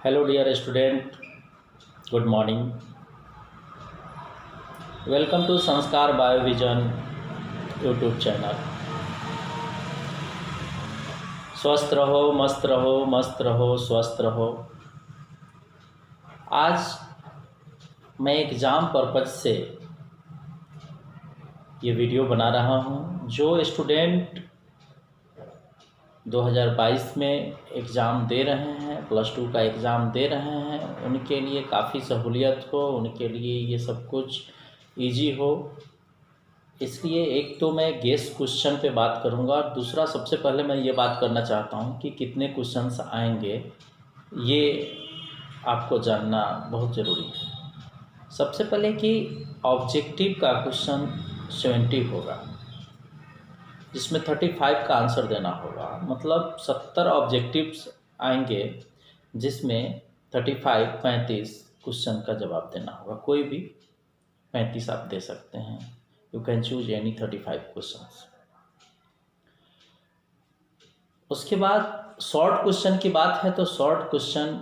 Hello, dear student. Good morning. Welcome to Sanskar Biovision YouTube channel. स्वस्थ रहो, मस्त रहो, मस्त रहो, स्वस्थ रहो। आज मैं एग्ज़ाम पर्पज से ये वीडियो बना रहा हूँ। जो स्टूडेंट 2022 में एग्ज़ाम दे रहे हैं, +2 का एग्ज़ाम दे रहे हैं, उनके लिए काफ़ी सहूलियत हो, उनके लिए ये सब कुछ इजी हो। इसलिए एक तो मैं गेस क्वेश्चन पे बात करूँगा और दूसरा सबसे पहले मैं ये बात करना चाहता हूँ कि कितने क्वेश्चंस आएंगे, ये आपको जानना बहुत ज़रूरी है। सबसे पहले कि ऑब्जेक्टिव का क्वेश्चन 70 होगा, जिसमें 35 का आंसर देना होगा। मतलब 70 ऑब्जेक्टिव्स आएंगे, जिसमें 35 क्वेश्चन का जवाब देना होगा। कोई भी 35 आप दे सकते हैं। You can choose any 35 questions. उसके बाद शॉर्ट क्वेश्चन की बात है तो शॉर्ट क्वेश्चन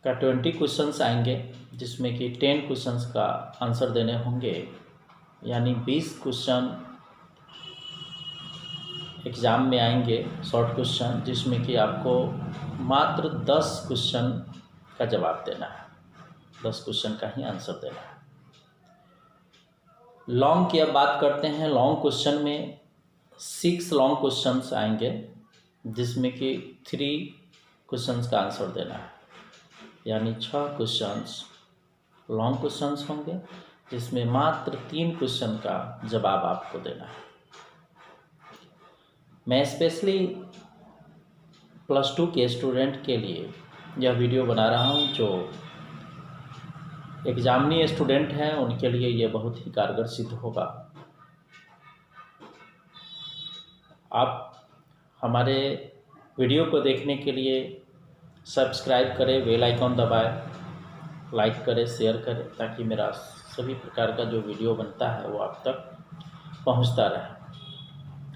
का 20 क्वेश्चंस आएंगे, जिसमें कि 10 क्वेश्चंस का आंसर देने होंगे, यानी 20 क्वेश्चन एग्ज़ाम में आएंगे शॉर्ट क्वेश्चन, जिसमें कि आपको मात्र 10 क्वेश्चन का जवाब देना है, 10 क्वेश्चन का ही आंसर देना है। लॉन्ग की अब बात करते हैं। लॉन्ग क्वेश्चन में 6 लॉन्ग क्वेश्चंस आएंगे, जिसमें कि 3 क्वेश्चंस का आंसर देना है, यानी 6 क्वेश्चंस लॉन्ग क्वेश्चंस होंगे, जिसमें मात्र 3 क्वेश्चन का जवाब आपको देना है। मैं स्पेशली +2 के स्टूडेंट के लिए यह वीडियो बना रहा हूं। जो एग्जामिनी स्टूडेंट हैं उनके लिए यह बहुत ही कारगर सिद्ध होगा। आप हमारे वीडियो को देखने के लिए सब्सक्राइब करें, बेल आइकॉन दबाएं, लाइक करें, शेयर करें, ताकि मेरा सभी प्रकार का जो वीडियो बनता है वो आप तक पहुंचता रहे,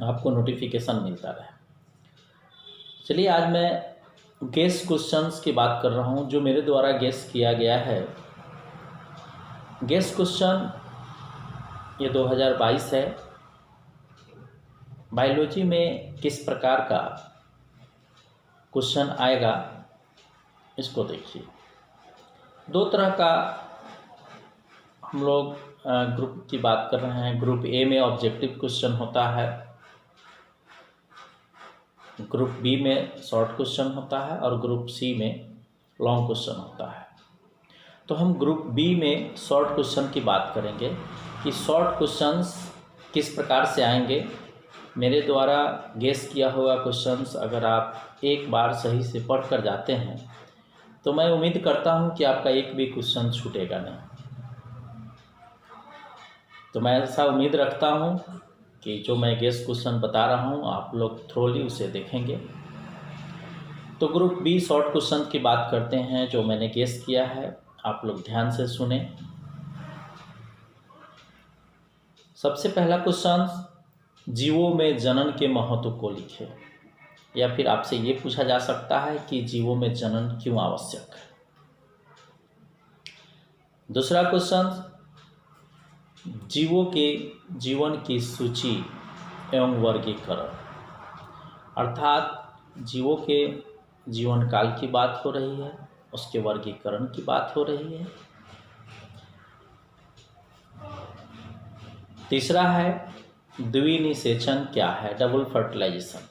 आपको नोटिफिकेशन मिलता रहे। चलिए, आज मैं गेस क्वेश्चंस की बात कर रहा हूं, जो मेरे द्वारा गेस किया गया है। गेस क्वेश्चन ये 2022 है। बायोलॉजी में किस प्रकार का क्वेश्चन आएगा, इसको देखिए। 2 तरह का हम लोग ग्रुप की बात कर रहे हैं। ग्रुप ए में ऑब्जेक्टिव क्वेश्चन होता है, ग्रुप बी में शॉर्ट क्वेश्चन होता है और ग्रुप सी में लॉन्ग क्वेश्चन होता है। तो हम ग्रुप बी में शॉर्ट क्वेश्चन की बात करेंगे कि शॉर्ट क्वेश्चंस किस प्रकार से आएंगे। मेरे द्वारा गेस किया हुआ क्वेश्चंस अगर आप एक बार सही से पढ़ कर जाते हैं तो मैं उम्मीद करता हूं कि आपका एक भी क्वेश्चन छूटेगा नहीं। तो मैं ऐसा उम्मीद रखता हूं कि जो मैं गेस क्वेश्चन बता रहा हूं आप लोग थ्रोली उसे देखेंगे। तो ग्रुप बी शॉर्ट क्वेश्चन की बात करते हैं, जो मैंने गेस किया है। आप लोग ध्यान से सुने। सबसे पहला क्वेश्चन, जीवों में जनन के महत्व को लिखे। या फिर आपसे ये पूछा जा सकता है कि जीवों में जनन क्यों आवश्यक है। दूसरा क्वेश्चन, जीवों के जीवन की सूची एवं वर्गीकरण, अर्थात जीवों के जीवन काल की बात हो रही है, उसके वर्गीकरण की बात हो रही है। तीसरा है द्विनिषेचन क्या है, डबल फर्टिलाइजेशन।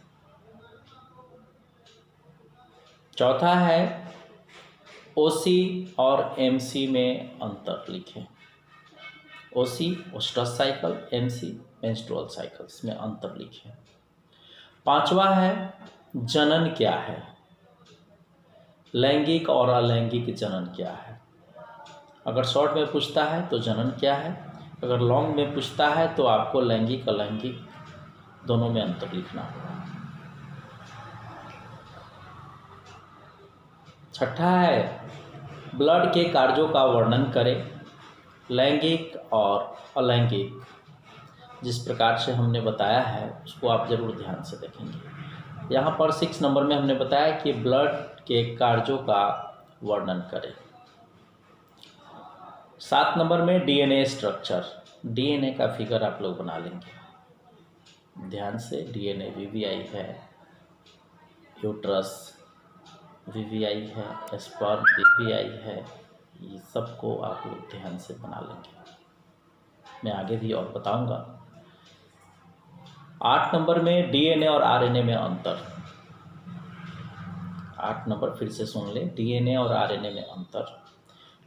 चौथा है ओसी और एमसी में अंतर लिखें। ओसी ओस्टस साइकिल, एमसी मेंस्ट्रुअल साइकिल्स में अंतर लिखें। पांचवा है जनन क्या है, लैंगिक और अलैंगिक जनन क्या है। अगर शॉर्ट में पूछता है तो जनन क्या है, अगर लॉन्ग में पूछता है तो आपको लैंगिक अलैंगिक दोनों में अंतर लिखना होगा। छठा है ब्लड के कार्यों का वर्णन करें, लैंगिक और अलैंगिक। जिस प्रकार से हमने बताया है उसको आप ज़रूर ध्यान से देखेंगे। यहाँ पर 6 नंबर में हमने बताया कि ब्लड के कार्यों का वर्णन करें। 7 नंबर में डीएनए स्ट्रक्चर, डीएनए का फिगर आप लोग बना लेंगे ध्यान से। डीएनए वीवीआई है, यूट्रस वीवीआई है, स्पर्म वीवीआई है, ये सबको आप लोग ध्यान से बना लेंगे, मैं आगे भी और बताऊंगा। 8 नंबर में डीएनए और आरएनए में अंतर। 8 नंबर फिर से सुन ले, डीएनए और आरएनए में अंतर।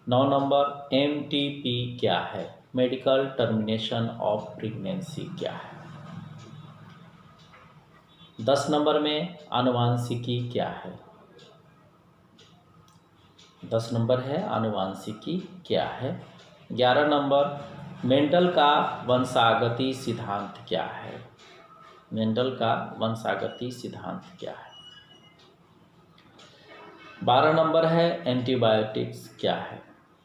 9 नंबर एमटीपी क्या है, मेडिकल टर्मिनेशन ऑफ प्रेगनेंसी क्या है। 10 नंबर में आनुवांशिकी क्या है। 10 नंबर है आनुवांशिकी क्या है। 11 नंबर मेंडल का वंशागति सिद्धांत क्या है। मेंडल का वंशागति सिद्धांत क्या है। 12 नंबर है एंटीबायोटिक्स क्या है।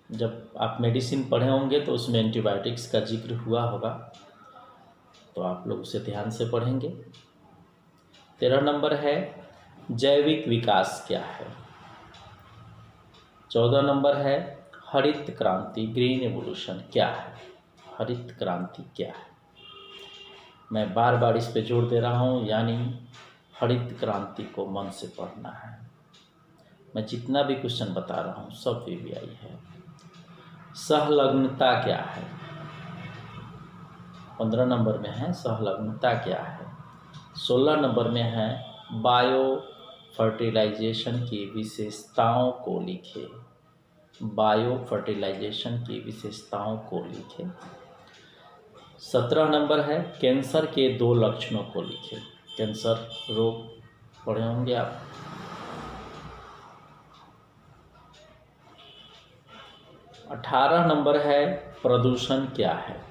जब आप मेडिसिन पढ़े होंगे तो उसमें एंटीबायोटिक्स का जिक्र हुआ होगा, तो आप लोग उसे ध्यान से पढ़ेंगे। 13 नंबर है जैविक विकास क्या है। 14 नंबर है हरित क्रांति, ग्रीन एवोल्यूशन क्या है। हरित क्रांति क्या है, मैं बार बार इस पे जोर दे रहा हूँ, यानी हरित क्रांति को मन से पढ़ना है। मैं जितना भी क्वेश्चन बता रहा हूँ सब वीवीआई है। सहलग्नता क्या है, 15 नंबर में है सहलग्नता क्या है। 16 नंबर में है बायो फर्टिलाइजेशन की विशेषताओं को लिखे। बायो फर्टिलाइजेशन की विशेषताओं को लिखे। 17 नंबर है कैंसर के 2 लक्षणों को लिखे। कैंसर रोग पढ़े होंगे आप। 18 नंबर है प्रदूषण क्या है।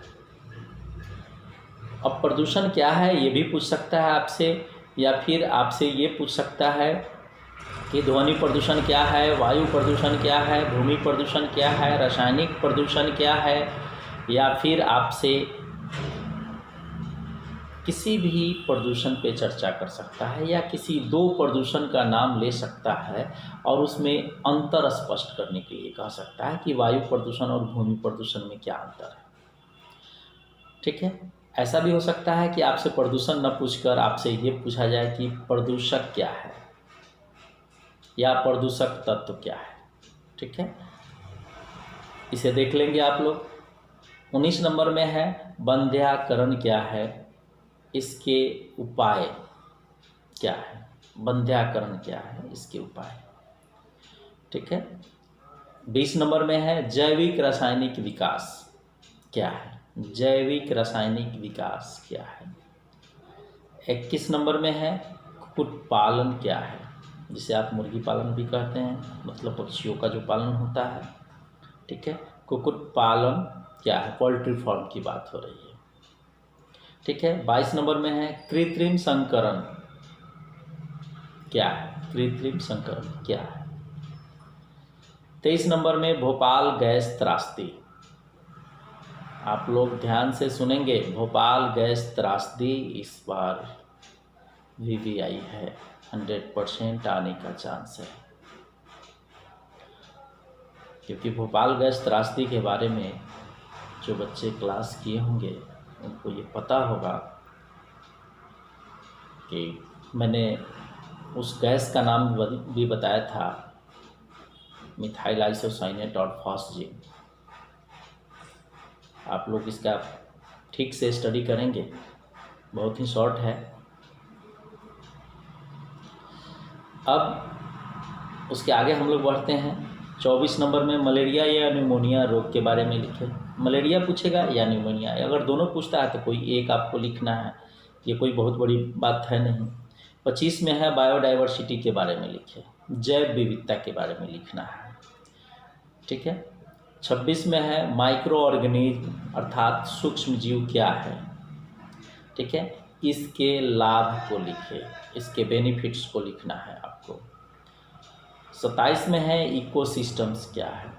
अब प्रदूषण क्या है ये भी पूछ सकता है आपसे, या फिर आपसे ये पूछ सकता है कि ध्वनि प्रदूषण क्या है, वायु प्रदूषण क्या है, भूमि प्रदूषण क्या है, रासायनिक प्रदूषण क्या है, या फिर आपसे किसी भी प्रदूषण पे चर्चा कर सकता है, या किसी 2 प्रदूषण का नाम ले सकता है और उसमें अंतर स्पष्ट करने के लिए कह सकता है कि वायु प्रदूषण और भूमि प्रदूषण में क्या अंतर है। ठीक है, ऐसा भी हो सकता है कि आपसे प्रदूषण न पूछकर आपसे ये पूछा जाए कि प्रदूषक क्या है या प्रदूषक तत्व क्या है। ठीक है, इसे देख लेंगे आप लोग। 19 नंबर में है बंध्याकरण क्या है, इसके उपाय क्या है। बंध्याकरण क्या है, इसके उपाय। ठीक है, 20 नंबर में है जैविक रासायनिक विकास क्या है। जैविक रासायनिक विकास क्या है। 21 नंबर में है कुक्कुट पालन क्या है, जिसे आप मुर्गी पालन भी कहते हैं, मतलब पक्षियों का जो पालन होता है। ठीक है, कुक्कुट पालन क्या है, पोल्ट्री फार्म की बात हो रही है। ठीक है, 22 नंबर में है कृत्रिम संकरण क्या है। कृत्रिम संकरण क्या है। 23 नंबर में भोपाल गैस त्रासदी। आप लोग ध्यान से सुनेंगे, भोपाल गैस त्रासदी इस बार वीवीआई है, 100% आने का चांस है, क्योंकि भोपाल गैस त्रासदी के बारे में जो बच्चे क्लास किए होंगे उनको ये पता होगा कि मैंने उस गैस का नाम भी बताया था, मिथाइल आइसोसाइनेट और फॉस्जिन। आप लोग इसका ठीक से स्टडी करेंगे, बहुत ही शॉर्ट है। अब उसके आगे हम लोग बढ़ते हैं। 24 नंबर में मलेरिया या न्यूमोनिया रोग के बारे में लिखे। मलेरिया पूछेगा या न्यूमोनिया, अगर दोनों पूछता है तो कोई एक आपको लिखना है, ये कोई बहुत बड़ी बात है नहीं। 25 में है बायोडाइवर्सिटी के बारे में लिखे, जैव विविधता के बारे में लिखना है। ठीक है, 26 में है माइक्रो ऑर्गेनिज्म अर्थात सूक्ष्म जीव क्या है। ठीक है, इसके लाभ को लिखे, इसके बेनिफिट्स को लिखना है आपको। 27 में है इकोसिस्टम्स क्या है,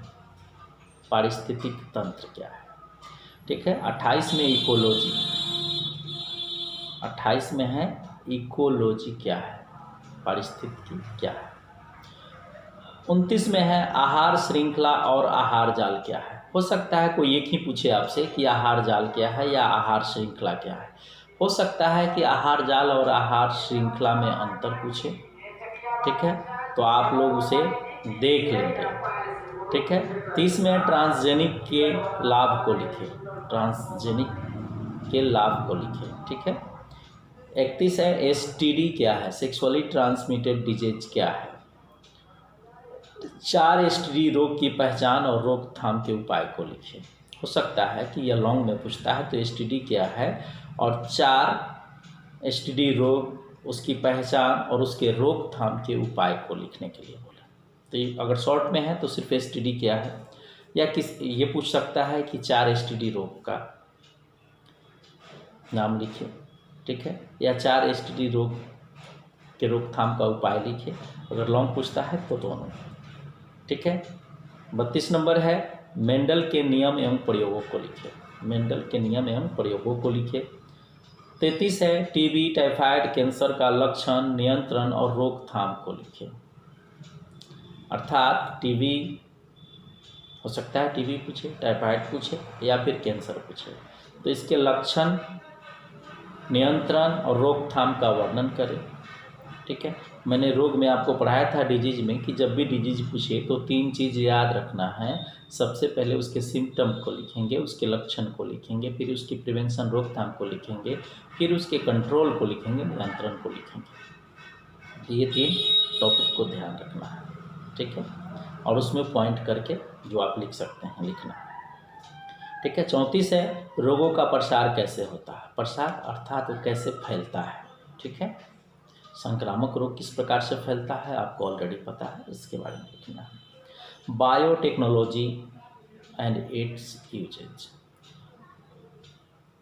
पारिस्थितिक तंत्र क्या है। ठीक है, 28 में इकोलॉजी, 28 में है इकोलॉजी क्या है, पारिस्थितिकी क्या है। 29 में है आहार श्रृंखला और आहार जाल क्या है। हो सकता है कोई एक ही पूछे आपसे कि आहार जाल क्या है या आहार श्रृंखला क्या है। हो सकता है कि आहार जाल और आहार श्रृंखला में अंतर पूछे, ठीक है, तो आप लोग उसे देख लेंगे, ठीक है। 30 में ट्रांसजेनिक के लाभ को लिखे, ट्रांसजेनिक के लाभ को लिखे, ठीक है। 31 है एसटीडी क्या है, सेक्सुअली ट्रांसमिटेड डिजीज क्या है। 4 एसटीडी रोग की पहचान और रोकथाम के उपाय को लिखे। हो सकता है कि यह लॉन्ग में पूछता है तो एसटीडी क्या है और 4 एसटीडी रोग, उसकी पहचान और उसके रोकथाम के उपाय को लिखने के लिए बोला। तो अगर शॉर्ट में है तो सिर्फ एसटीडी क्या है, या ये पूछ सकता है कि 4 एसटीडी रोग का नाम लिखिए, ठीक है, या 4 एसटीडी रोग के रोकथाम का उपाय लिखिए। अगर लॉन्ग पूछता है तो दोनों, ठीक है। 32 नंबर है मेंडल के नियम एवं प्रयोगों को लिखे, मेंडल के नियम एवं प्रयोगों को लिखे। 33 है टीबी टाइफाइड कैंसर का लक्षण, नियंत्रण और रोकथाम को लिखे। अर्थात टीबी हो सकता है, टीबी पूछे, टाइफाइड पूछे या फिर कैंसर पूछे, तो इसके लक्षण, नियंत्रण और रोकथाम का वर्णन करें, ठीक है। मैंने रोग में आपको पढ़ाया था डिजीज में कि जब भी डिजीज पूछे तो 3 चीज़ याद रखना है। सबसे पहले उसके सिम्टम को लिखेंगे, उसके लक्षण को लिखेंगे, फिर उसकी प्रिवेंशन रोकथाम को लिखेंगे, फिर उसके कंट्रोल को लिखेंगे, नियंत्रण को लिखेंगे। ये 3 टॉपिक को ध्यान रखना है, ठीक है, और उसमें पॉइंट करके जो आप लिख सकते हैं लिखना है, ठीक है। 34 है रोगों का प्रसार कैसे होता है, प्रसार अर्थात वो कैसे फैलता है, ठीक है। संक्रामक रोग किस प्रकार से फैलता है आपको ऑलरेडी पता है, इसके बारे में लिखना है। Biotechnology and its uses,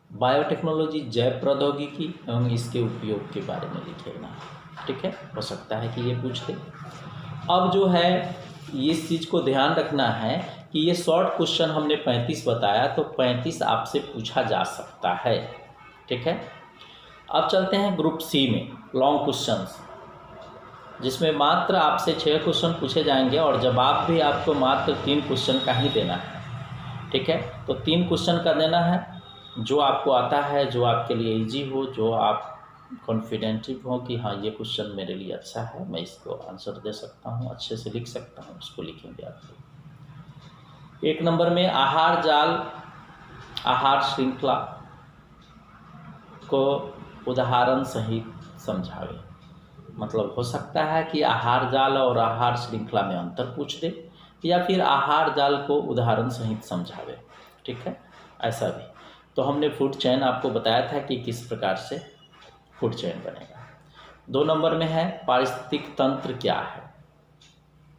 biotechnology जैव प्रौद्योगिकी एवं इसके उपयोग के बारे में लिखेगा, ठीक है। हो सकता है कि ये पूछ दे। अब जो है इस चीज़ को ध्यान रखना है कि ये शॉर्ट क्वेश्चन हमने 35 बताया, तो 35 आपसे पूछा जा सकता है, ठीक है। अब चलते हैं ग्रुप सी में, लॉन्ग क्वेश्चंस, जिसमें मात्र आपसे 6 क्वेश्चन पूछे जाएंगे और जवाब भी आपको मात्र 3 क्वेश्चन का ही देना है, ठीक है। तो 3 क्वेश्चन का देना है, जो आपको आता है, जो आपके लिए इजी हो, जो आप कॉन्फिडेंटिव हो कि हाँ ये क्वेश्चन मेरे लिए अच्छा है, मैं इसको आंसर दे सकता हूँ, अच्छे से लिख सकता हूँ, उसको लिखेंगे आप लोग। 1 नंबर में आहार जाल, आहार श्रृंखला को उदाहरण सहित समझावे। मतलब हो सकता है कि आहार जाल और आहार श्रृंखला में अंतर पूछ दे, या फिर आहार जाल को उदाहरण सहित समझावे, ठीक है, ऐसा भी। तो हमने फूड चेन आपको बताया था कि किस प्रकार से फूड चेन बनेगा। 2 नंबर में है पारिस्थितिक तंत्र क्या है,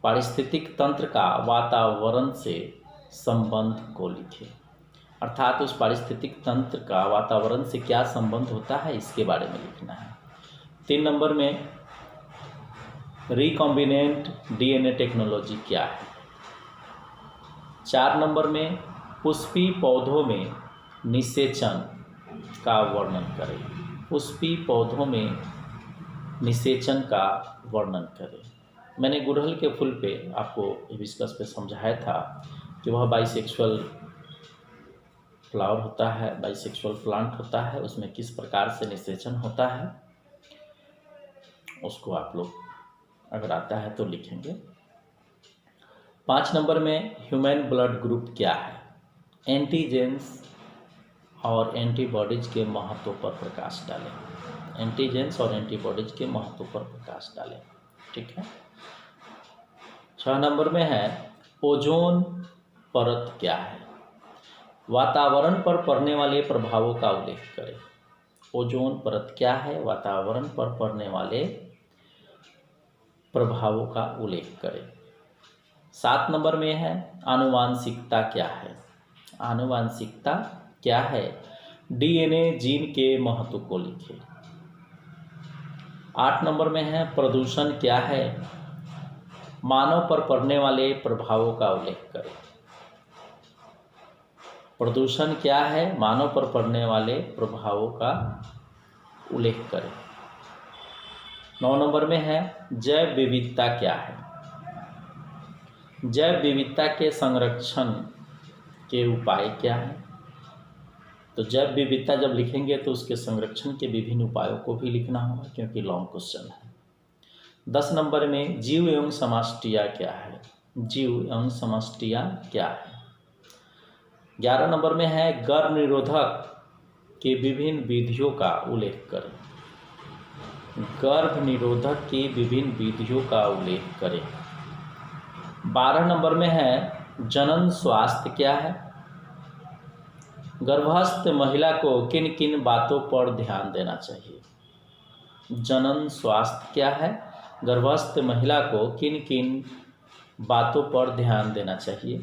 पारिस्थितिक तंत्र का वातावरण से संबंध को लिखे। अर्थात उस पारिस्थितिक तंत्र का वातावरण से क्या संबंध होता है, इसके बारे में लिखना है। 3 नंबर में रिकॉम्बिनेंट डीएनए टेक्नोलॉजी क्या है। 4 नंबर में पुष्पी पौधों में निषेचन का वर्णन करें, पुष्पी पौधों में निषेचन का वर्णन करें। मैंने गुड़हल के फूल पे आपको हिबिस्कस पे समझाया था कि वह बाइसेक्सुअल फ्लावर होता है, बाइसेक्सुअल प्लांट होता है, उसमें किस प्रकार से निषेचन होता है, उसको आप लोग अगर आता है तो लिखेंगे। 5 नंबर में ह्यूमन ब्लड ग्रुप क्या है, एंटीजेंस और एंटीबॉडीज के महत्व पर प्रकाश डालें, एंटीजेंस और एंटीबॉडीज के महत्व पर प्रकाश डालें, ठीक है। 6 नंबर में है ओजोन परत क्या है, वातावरण पर पड़ने वाले प्रभावों का उल्लेख करें। ओजोन परत क्या है, वातावरण पर पड़ने वाले प्रभावों का उल्लेख करें। 7 नंबर में है आनुवांशिकता क्या है, आनुवांशिकता क्या है, डीएनए जीन के महत्व को लिखें। 8 नंबर में है प्रदूषण क्या है, मानव पर पड़ने वाले प्रभावों का उल्लेख करें। प्रदूषण क्या है, मानव पर पड़ने वाले प्रभावों का उल्लेख करें। 9 नंबर में है जैव विविधता क्या है, जैव विविधता के संरक्षण के उपाय क्या हैं? तो जैव विविधता जब लिखेंगे तो उसके संरक्षण के विभिन्न उपायों को भी लिखना होगा, क्योंकि लॉन्ग क्वेश्चन है। 10 नंबर में जीव एवं समष्टिया क्या है? जीव एवं समष्टिया क्या है? 11 नंबर में है गर्भ निरोधक की विभिन्न विधियों का उल्लेख करें। गर्भ निरोधक की विभिन्न विधियों का उल्लेख करें। 12 नंबर में है जनन स्वास्थ्य क्या है? गर्भस्थ महिला को किन किन बातों पर ध्यान देना चाहिए? जनन स्वास्थ्य क्या है? गर्भस्थ महिला को किन किन बातों पर ध्यान देना चाहिए?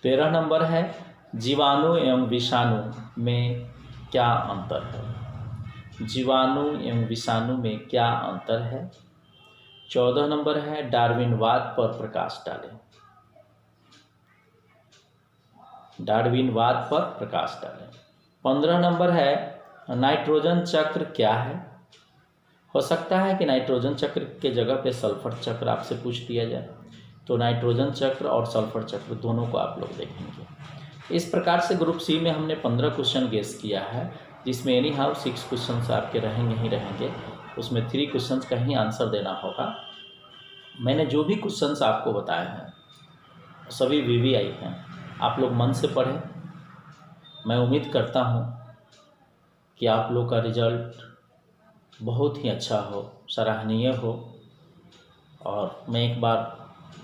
13 नंबर है जीवाणु एवं विषाणु में क्या अंतर है? जीवाणु एवं विषाणु में क्या अंतर है? 14 नंबर है डार्विनवाद पर प्रकाश डालें। डार्विनवाद पर प्रकाश डालें। 15 नंबर है नाइट्रोजन चक्र क्या है? हो सकता है कि नाइट्रोजन चक्र के जगह पे सल्फर चक्र आपसे पूछ दिया जाए, तो नाइट्रोजन चक्र और सल्फर चक्र दोनों को आप लोग देखेंगे। इस प्रकार से ग्रुप सी में हमने 15 क्वेश्चन गेस किया है, जिसमें एनी हाउ 6 क्वेश्चन आपके रहेंगे ही रहेंगे। उसमें 3 क्वेश्चन का ही आंसर देना होगा। मैंने जो भी क्वेश्चंस आपको बताए हैं सभी VVI हैं, आप लोग मन से पढ़ें। मैं उम्मीद करता हूँ कि आप लोग का रिजल्ट बहुत ही अच्छा हो, सराहनीय हो। और मैं एक बार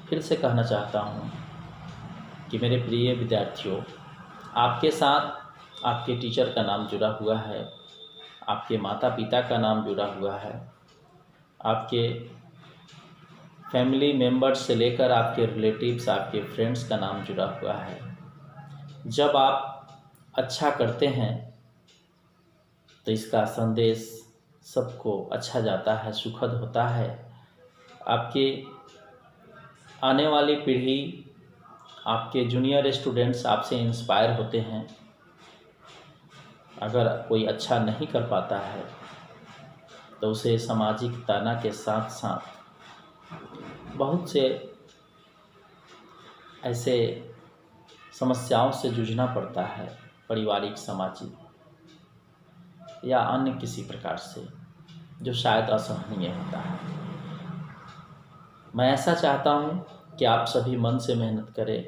फिर से कहना चाहता हूँ कि मेरे प्रिय विद्यार्थियों, आपके साथ आपके टीचर का नाम जुड़ा हुआ है, आपके माता पिता का नाम जुड़ा हुआ है, आपके फैमिली मेम्बर्स से लेकर आपके रिलेटिव्स, आपके फ्रेंड्स का नाम जुड़ा हुआ है। जब आप अच्छा करते हैं तो इसका संदेश सबको अच्छा जाता है, सुखद होता है। आपके आने वाली पीढ़ी, आपके जूनियर स्टूडेंट्स आपसे इंस्पायर होते हैं। अगर कोई अच्छा नहीं कर पाता है तो उसे सामाजिक ताना के साथ साथ बहुत से ऐसे समस्याओं से जूझना पड़ता है, पारिवारिक, सामाजिक या अन्य किसी प्रकार से, जो शायद असहनीय होता है। मैं ऐसा चाहता हूँ कि आप सभी मन से मेहनत करें।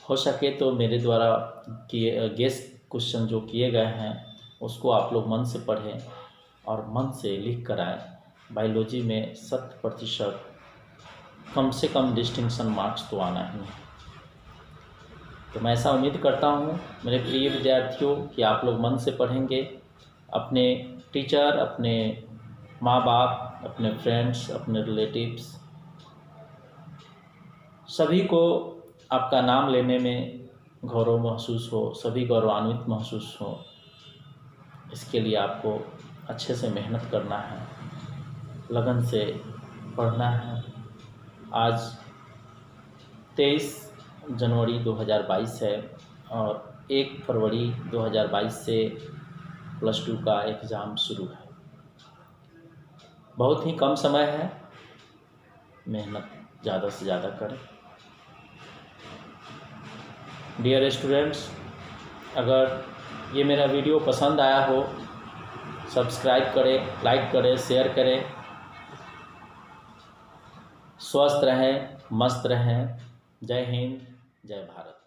हो सके तो मेरे द्वारा किए गेस क्वेश्चन जो किए गए हैं उसको आप लोग मन से पढ़ें और मन से लिख कर आएँ। बायोलॉजी में 100% कम से कम डिस्टिंक्शन मार्क्स तो आना ही है। तो मैं ऐसा उम्मीद करता हूँ मेरे प्रिय विद्यार्थियों कि आप लोग मन से पढ़ेंगे। अपने टीचर, अपने माँ बाप, अपने फ्रेंड्स, अपने रिलेटिव्स सभी को आपका नाम लेने में गौरव महसूस हो, सभी गौरवान्वित महसूस हो। इसके लिए आपको अच्छे से मेहनत करना है, लगन से पढ़ना है। आज 23 जनवरी 2022 है और 1 फरवरी 2022 से +2 का एग्ज़ाम शुरू है। बहुत ही कम समय है, मेहनत ज़्यादा से ज़्यादा करें। डियर स्टूडेंट्स, अगर ये मेरा वीडियो पसंद आया हो, सब्सक्राइब करें, लाइक करें, शेयर करें। स्वस्थ रहें, मस्त रहें। जय हिंद, जय भारत।